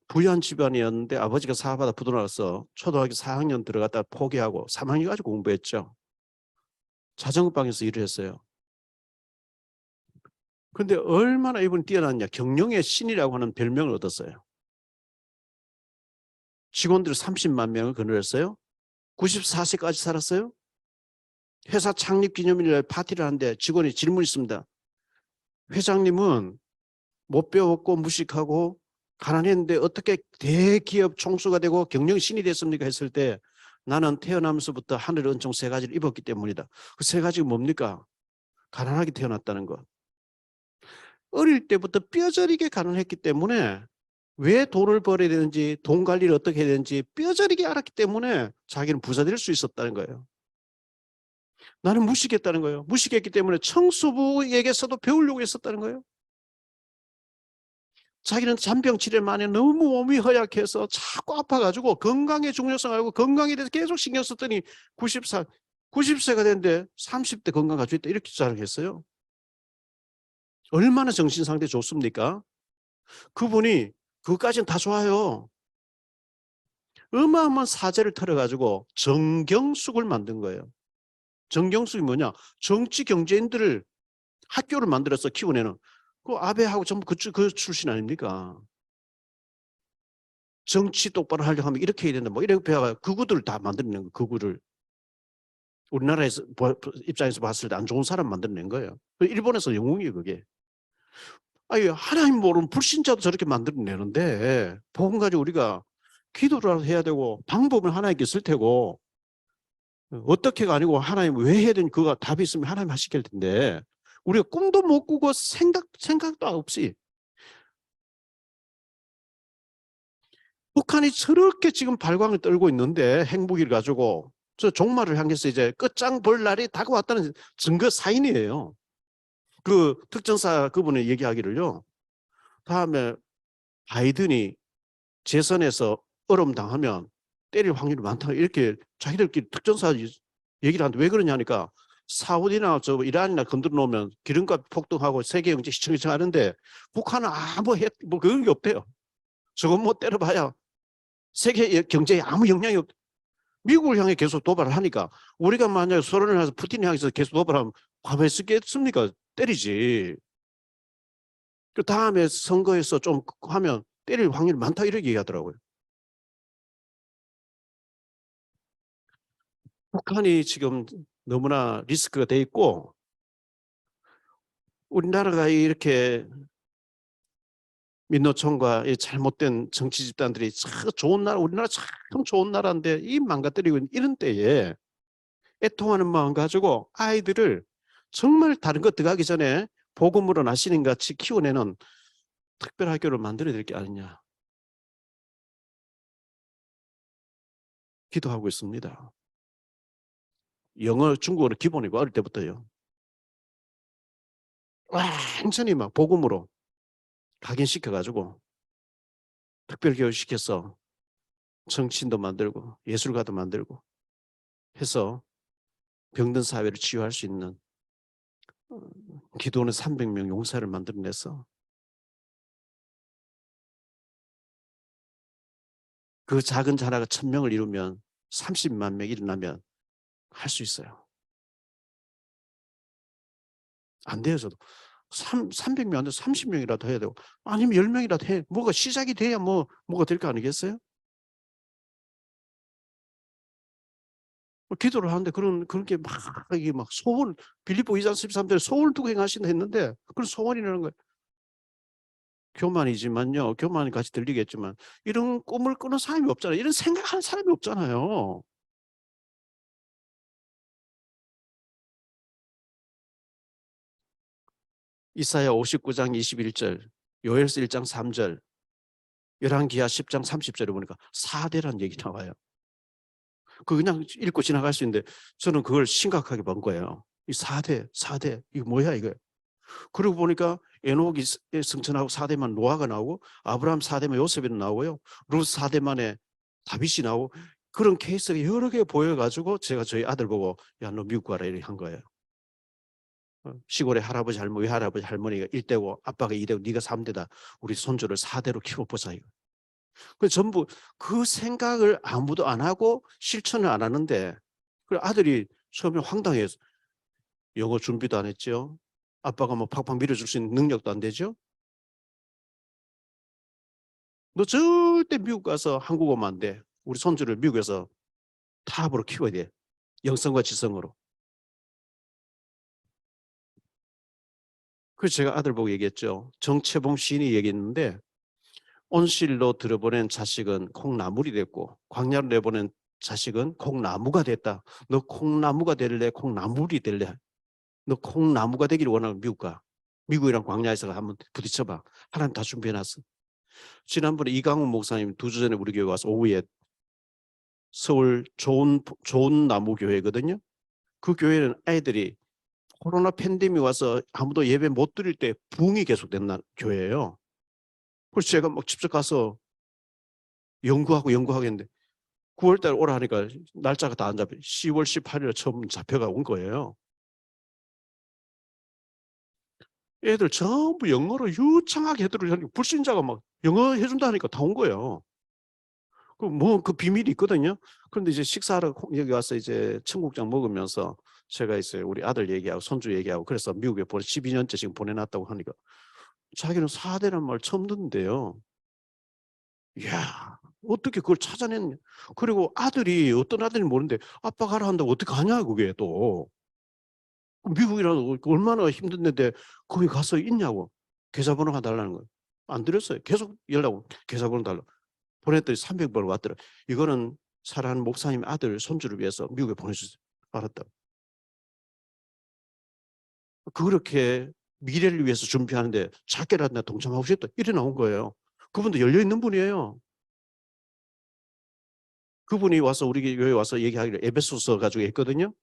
부유한 집안이었는데 아버지가 사업하다 부도나서 초등학교 4학년 들어갔다 포기하고 3학년까지 공부했죠. 자전거방에서 일을 했어요. 근데 얼마나 이분이 뛰어났냐. 경영의 신이라고 하는 별명을 얻었어요. 직원들 30만 명을 거느렸어요. 94세까지 살았어요. 회사 창립 기념일 파티를 하는데 직원이 질문이 있습니다. 회장님은 못 배웠고 무식하고 가난했는데 어떻게 대기업 총수가 되고 경영신이 됐습니까? 했을 때 나는 태어나면서부터 하늘의 은총 세 가지를 입었기 때문이다. 그 세 가지가 뭡니까? 가난하게 태어났다는 것. 어릴 때부터 뼈저리게 가난했기 때문에 왜 돈을 벌어야 되는지, 돈 관리를 어떻게 해야 되는지 뼈저리게 알았기 때문에 자기는 부자 될 수 있었다는 거예요. 나는 무식했다는 거예요. 무식했기 때문에 청소부에게서도 배우려고 했었다는 거예요. 자기는 잔병 치레 만에 너무 몸이 허약해서 자꾸 아파가지고 건강의 중요성 알고 건강에 대해서 계속 신경 썼더니 90세가 됐는데 30대 건강 가지고 있다 이렇게 자랑했어요. 얼마나 정신상태 좋습니까? 그분이 그것까지는 다 좋아요. 어마어마한 사재를 털어가지고 정경숙을 만든 거예요. 정경숙이 뭐냐? 정치 경제인들을 학교를 만들어서 키워내는 그 아베하고 전부 그 출신 아닙니까? 정치 똑바로 하려고 하면 이렇게 해야 된다. 뭐 이렇게 배워가 그구들을 다 만들어낸 거. 그구를 우리나라에서 입장에서 봤을 때 안 좋은 사람 만들어낸 거예요. 일본에서 영웅이에요 그게. 아니 하나님 모르는 불신자도 저렇게 만들어내는데 복음 가지고 우리가 기도를 해야 되고 방법은 하나님께 있을 테고 어떻게가 아니고 하나님 왜 해야 되는 그가 답이 있으면 하나님 하시길 텐데 우리가 꿈도 못 꾸고 생각도 없이 북한이 저렇게 지금 발광을 떨고 있는데 핵무기를 가지고 저 종말을 향해서 이제 끝장 볼 날이 다가왔다는 증거 사인이에요. 그 특전사 그분이 얘기하기를요. 다음에 바이든이 재선에서 얼음 당하면 때릴 확률이 많다. 이렇게 자기들끼리 특전사 얘기를 하는데 왜 그러냐니까 사우디나 저 이란이나 건드려 놓으면 기름값 폭등하고 세계 경제 시청시청 하는데 북한은 뭐 그런 게 없대요. 저건 뭐 때려봐야 세계 경제에 아무 영향이 없. 미국을 향해 계속 도발을 하니까 우리가 만약 소련을 해서 푸틴을 향해서 계속 도발하면 가만히 있겠습니까? 때리지. 그 다음에 선거에서 좀 하면 때릴 확률이 많다 이렇게 얘기하더라고요. 북한이 지금 너무나 리스크가 돼 있고 우리나라가 이렇게 민노총과 이 잘못된 정치 집단들이 참 좋은 나라, 우리나라 참 좋은 나라인데 이 망가뜨리고 있는 이런 때에 애통하는 마음 가지고 아이들을 정말 다른 것 들어가기 전에 복음으로 나시는 같이 키워내는 특별 학교를 만들어야 될 게 아니냐 기도하고 있습니다. 영어, 중국어는 기본이고 어릴 때부터요. 완전히 막 복음으로 각인시켜가지고 특별 교육시켜서 정치인도 만들고 예술가도 만들고 해서 병든 사회를 치유할 수 있는 기도는 300명 용사를 만들어내서 그 작은 자라가 1000명을 이루면 30만 명이 일어나면 할 수 있어요. 안 돼요 저도. 300명 안 돼 30명이라도 해야 되고 아니면 10명이라도 해. 뭐가 시작이 돼야 뭐가 될 거 아니겠어요? 기도를 하는데 그렇게 막 이게 막 소원 빌립보 2장 13절에 소원을 두고 행하신다 했는데 그런 소원이라는 거예요. 교만이지만요. 교만이 같이 들리겠지만 이런 꿈을 꾸는 사람이 없잖아요. 이런 생각하는 사람이 없잖아요. 이사야 59장 21절, 요엘서 1장 3절, 열왕기하 10장 30절에 보니까 4대란 얘기 나와요. 그 그냥 읽고 지나갈 수 있는데 저는 그걸 심각하게 본 거예요. 이 4대 이거 뭐야 이거. 그러고 보니까 에녹이 승천하고 4대만 노아가 나오고 아브라함 4대만 요셉이 나오고요. 루스 4대만에 다윗이 나오고 그런 케이스가 여러 개 보여가지고 제가 저희 아들 보고 야 너 미국 가라 이렇게 한 거예요. 시골에 할아버지 할머니 할아버지 할머니가 1대고 아빠가 2대고 네가 3대다. 우리 손주를 4대로 키워보자 이거. 그 전부 그 생각을 아무도 안 하고 실천을 안 하는데 그 아들이 처음에 황당해서 영어 준비도 안 했죠. 아빠가 뭐 팍팍 밀어줄 수 있는 능력도 안 되죠. 너 절대 미국 가서 한국어만 안 돼. 우리 손주를 미국에서 탑으로 키워야 돼. 영성과 지성으로. 그래서 제가 아들 보고 얘기했죠. 정채봉 시인이 얘기했는데 온실로 들어보낸 자식은 콩나물이 됐고 광야로 내보낸 자식은 콩나무가 됐다. 너 콩나무가 될래? 콩나물이 될래? 너 콩나무가 되기를 원하면 미국 가. 미국이랑 광야에서 한번 부딪혀봐. 하나님 다 준비해놨어. 지난번에 이강훈 목사님 2주 전에 우리 교회 와서 오후에 서울 좋은 나무 교회거든요. 그 교회는 아이들이 코로나 팬데믹 와서 아무도 예배 못 드릴 때 부흥이 계속된 교회예요. 그래서 제가 막 직접 가서 연구하고 했는데 9월 달 오라 하니까 날짜가 다 안 잡혀. 10월 18일에 처음 잡혀가 온 거예요. 애들 전부 영어로 유창하게 해들으니 불신자가 막 영어 해준다니까 다 온 거예요. 그 비밀이 있거든요. 그런데 이제 식사하러 여기 와서 이제 청국장 먹으면서 제가 이제 우리 아들 얘기하고 손주 얘기하고 그래서 미국에 12년째 지금 보내놨다고 하니까 자기는 4대란 말 처음 듣는데요. 이야, 어떻게 그걸 찾아냈냐. 그리고 아들이 어떤 아들이 모르는데 아빠 가라 한다고 어떻게 가냐 그게 또. 미국이라도 얼마나 힘든데 거기 가서 있냐고. 계좌번호가 달라는 거예요. 안 드렸어요. 계속 연락 계좌번호 달라. 보냈더니 300번 왔더라. 이거는 사랑하는 목사님 아들 손주를 위해서 미국에 보내주세요. 알았다. 그렇게 미래를 위해서 준비하는데 작게라도 나 동참하고 싶다. 이래 나온 거예요. 그분도 열려있는 분이에요. 그분이 와서 우리 교회에 와서 얘기하기를 에베소서 가지고 했거든요.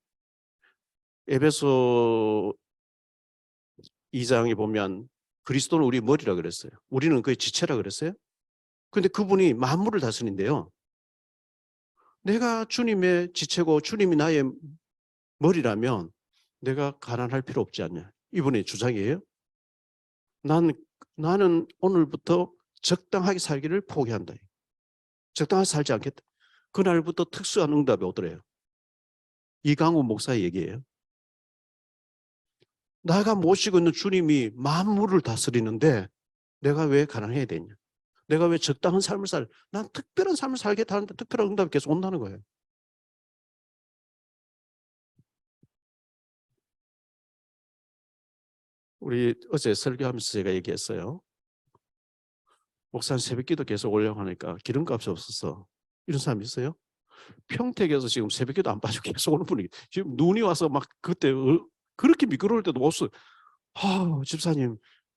에베소 2장에 보면 그리스도는 우리 머리라 그랬어요. 우리는 그의 지체라 그랬어요. 근데 그분이 만물을 다스린대요. 내가 주님의 지체고 주님이 나의 머리라면 내가 가난할 필요 없지 않냐. 이분의 주장이에요. 나는 오늘부터 적당하게 살기를 포기한다. 적당하게 살지 않겠다. 그날부터 특수한 응답이 오더래요. 이강우 목사의 얘기예요. 내가 모시고 있는 주님이 만물을 다스리는데 내가 왜 가난해야 되냐. 내가 왜 적당한 삶을 난 특별한 삶을 살겠다는데 특별한 응답이 계속 온다는 거예요. 우리 어제 설교하면서 제가 얘기했어요. 목사님 새벽기도 계속 올려고 하니까 기름값이 없어서 이런 사람 있어요? 평택에서 지금 새벽기도 안 빠지고 계속 오는 분이 지금 눈이 와서 막 그때 그렇게 미끄러울 때도 없어. 집사님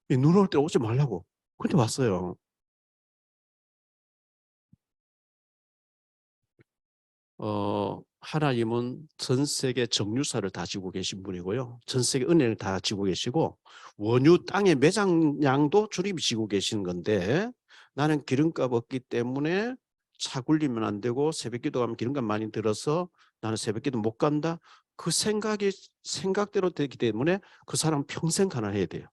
눈 올 때 오지 말라고. 근데 왔어요. 하나님은 전 세계 정유사를 다 지고 계신 분이고요. 전 세계 은혜를 다 지고 계시고 원유 땅의 매장량도 주님이 지고 계시는 건데 나는 기름값 없기 때문에 차 굴리면 안 되고 새벽기도 가면 기름값 많이 들어서 나는 새벽기도 못 간다. 그 생각이 생각대로 되기 때문에 그 사람은 평생 가난해야 돼요.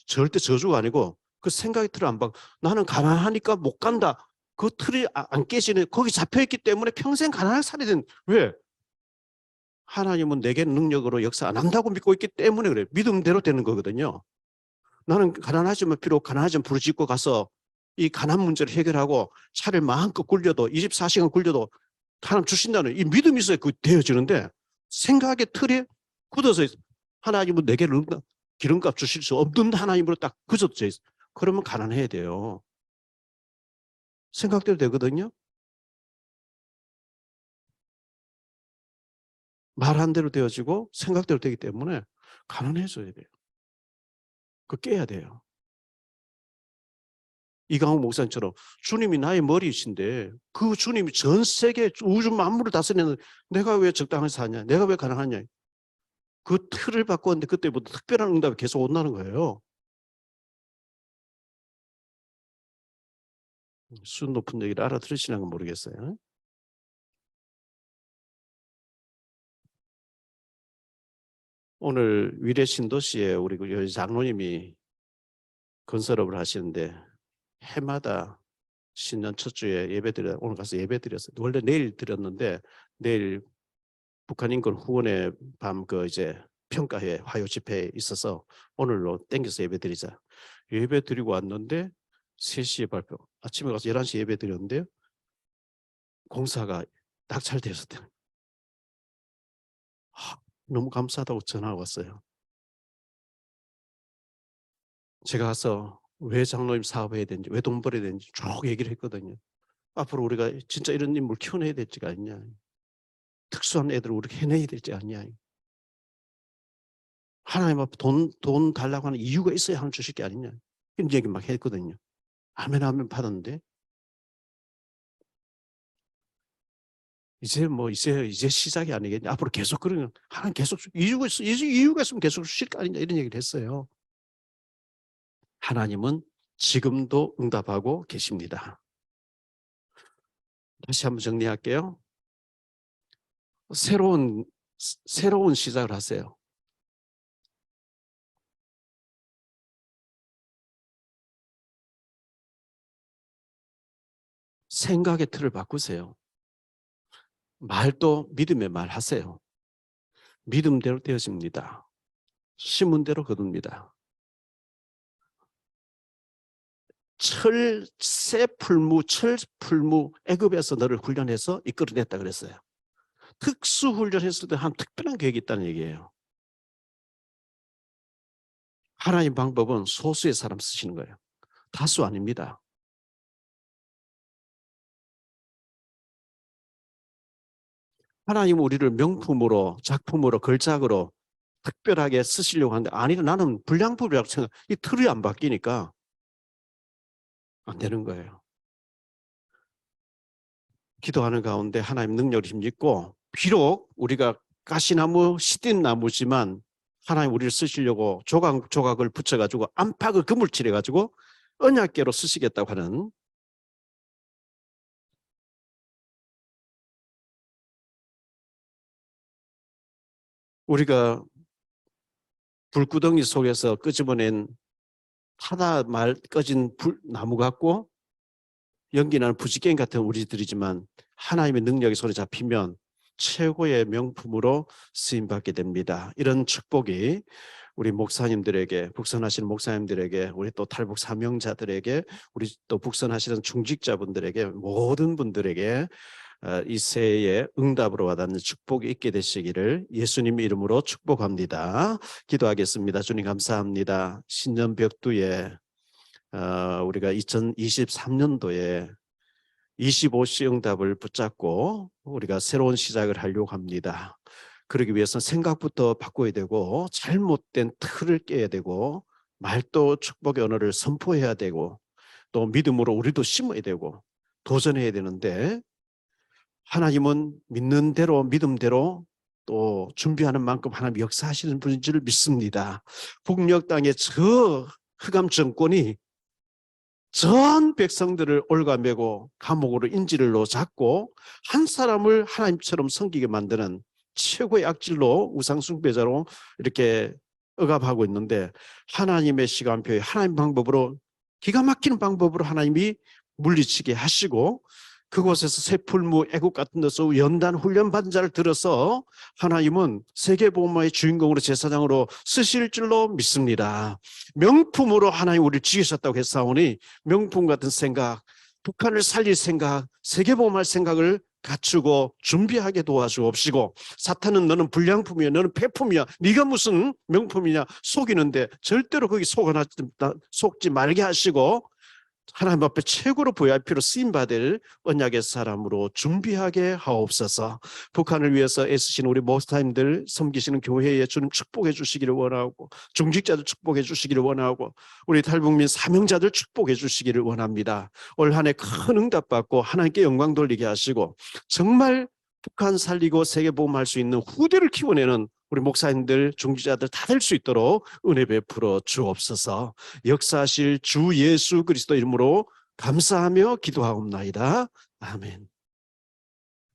절대 저주가 아니고 그 생각이 틀을 안 박. 나는 가난하니까 못 간다. 그 틀이 안 깨지는 거기 잡혀있기 때문에 평생 가난하게 살아야 되는. 왜? 하나님은 내게 능력으로 역사 안 한다고 믿고 있기 때문에 그래. 믿음대로 되는 거거든요. 나는 가난하지만 비록 가난하지만 부르짖고 가서 이 가난 문제를 해결하고 차를 마음껏 굴려도 24시간 굴려도 하나님 주신다는 이 믿음이 있어야 그 되어지는데 생각의 틀에 굳어서 하나님은 내게 기름값 주실 수 없는 하나님으로 딱 굳어져 있어. 그러면 가난해야 돼요. 생각대로 되거든요. 말한 대로 되어지고 생각대로 되기 때문에 가난해져야 돼요. 그 깨야 돼요. 이강호 목사님처럼 주님이 나의 머리이신데 그 주님이 전 세계 우주 만물을 다스리는 내가 왜 적당하게 사냐? 내가 왜 가난하냐? 그 틀을 바꿨는데 그때부터 특별한 응답이 계속 온다는 거예요. 수준 높은 얘기를 알아들으시는 건 모르겠어요. 오늘 위례 신도시에 우리 그 장로님이 건설업을 하시는데 해마다 신년 첫 주에 오늘 가서 예배 드렸어요. 원래 내일 드렸는데 내일 북한 인권 후원의 밤 이제 평가회 화요 집회에 있어서 오늘로 땡겨서 예배 드리자. 예배 드리고 왔는데 3시에 발표. 아침에 가서 11시 예배 드렸는데 공사가 낙찰되었어요. 너무 감사하다고 전화가 왔어요. 제가 가서 왜 장로님 사업해야 되는지, 왜 돈 벌어야 되는지 쭉 얘기를 했거든요. 앞으로 우리가 진짜 이런 인물 키워내야 될지가 아니냐. 특수한 애들을 우리가 해내야 될지 아니냐. 하나님 앞에 돈 달라고 하는 이유가 있어야 하는 주실 게 아니냐. 이런 얘기 막 했거든요. 아멘 하면 받았는데, 이제 시작이 아니겠냐. 앞으로 계속 그러면 하나님 계속 이유가 있으면 계속 주실 거 아니냐 이런 얘기를 했어요. 하나님은 지금도 응답하고 계십니다. 다시 한번 정리할게요. 새로운 시작을 하세요. 생각의 틀을 바꾸세요. 말도 믿음의 말 하세요. 믿음대로 되어집니다. 심은 대로 거둡니다. 철풀무 애굽에서 너를 훈련해서 이끌어냈다 그랬어요. 특수훈련했을 때 한 특별한 계획이 있다는 얘기예요. 하나님 방법은 소수의 사람 쓰시는 거예요. 다수 아닙니다. 하나님은 우리를 명품으로, 작품으로, 걸작으로 특별하게 쓰시려고 하는데, 아니, 나는 불량품이라고 생각, 이 틀이 안 바뀌니까 안 되는 거예요. 기도하는 가운데 하나님 능력을 힘입고, 비록 우리가 가시나무, 시딘나무지만 하나님 우리를 쓰시려고 조각을 붙여가지고 안팎을 그물칠해가지고 언약궤로 쓰시겠다고 하는, 우리가 불구덩이 속에서 끄집어낸 하다 말 꺼진 나무 같고 연기나는 부지깽 같은 우리들이지만 하나님의 능력이 손에 잡히면 최고의 명품으로 쓰임받게 됩니다. 이런 축복이 우리 목사님들에게, 북선하시는 목사님들에게, 우리 또 탈북 사명자들에게, 우리 또 북선하시는 중직자분들에게, 모든 분들에게 이 새해에 응답으로 와닿는 축복이 있게 되시기를 예수님 이름으로 축복합니다. 기도하겠습니다. 주님 감사합니다. 신년 벽두에 우리가 2023년도에 25시 응답을 붙잡고 우리가 새로운 시작을 하려고 합니다. 그러기 위해서는 생각부터 바꿔야 되고, 잘못된 틀을 깨야 되고, 말도 축복의 언어를 선포해야 되고, 또 믿음으로 우리도 심어야 되고 도전해야 되는데, 하나님은 믿는 대로 믿음대로 또 준비하는 만큼 하나님 역사하시는 분인 줄 믿습니다. 북녘 땅의 저 흑암 정권이 전 백성들을 올가매고 감옥으로 인질로 잡고 한 사람을 하나님처럼 섬기게 만드는 최고의 악질로 우상숭배자로 이렇게 억압하고 있는데, 하나님의 시간표에 하나님 방법으로, 기가 막히는 방법으로 하나님이 물리치게 하시고 그곳에서 새풀무 애국 같은 데서 연단 훈련 받은 자를 들어서 하나님은 세계복음화의 주인공으로 제사장으로 쓰실 줄로 믿습니다. 명품으로 하나님 우리를 지으셨다고 했사오니 명품 같은 생각, 북한을 살릴 생각, 세계복음할 생각을 갖추고 준비하게 도와주옵시고, 사탄은 너는 불량품이야, 너는 폐품이야, 네가 무슨 명품이냐 속이는데 절대로 거기 속지 말게 하시고 하나님 앞에 최고로 VIP로 쓰임받을 언약의 사람으로 준비하게 하옵소서. 북한을 위해서 애쓰시는 우리 목사님들, 섬기시는 교회에 주님 축복해 주시기를 원하고, 중직자들 축복해 주시기를 원하고, 우리 탈북민 사명자들 축복해 주시기를 원합니다. 올 한 해 큰 응답받고 하나님께 영광 돌리게 하시고, 정말 북한 살리고 세계복음할 수 있는 후대를 키워내는 우리 목사님들, 중직자들 다 될 수 있도록 은혜 베풀어 주옵소서. 역사하실 주 예수 그리스도 이름으로 감사하며 기도하옵나이다. 아멘.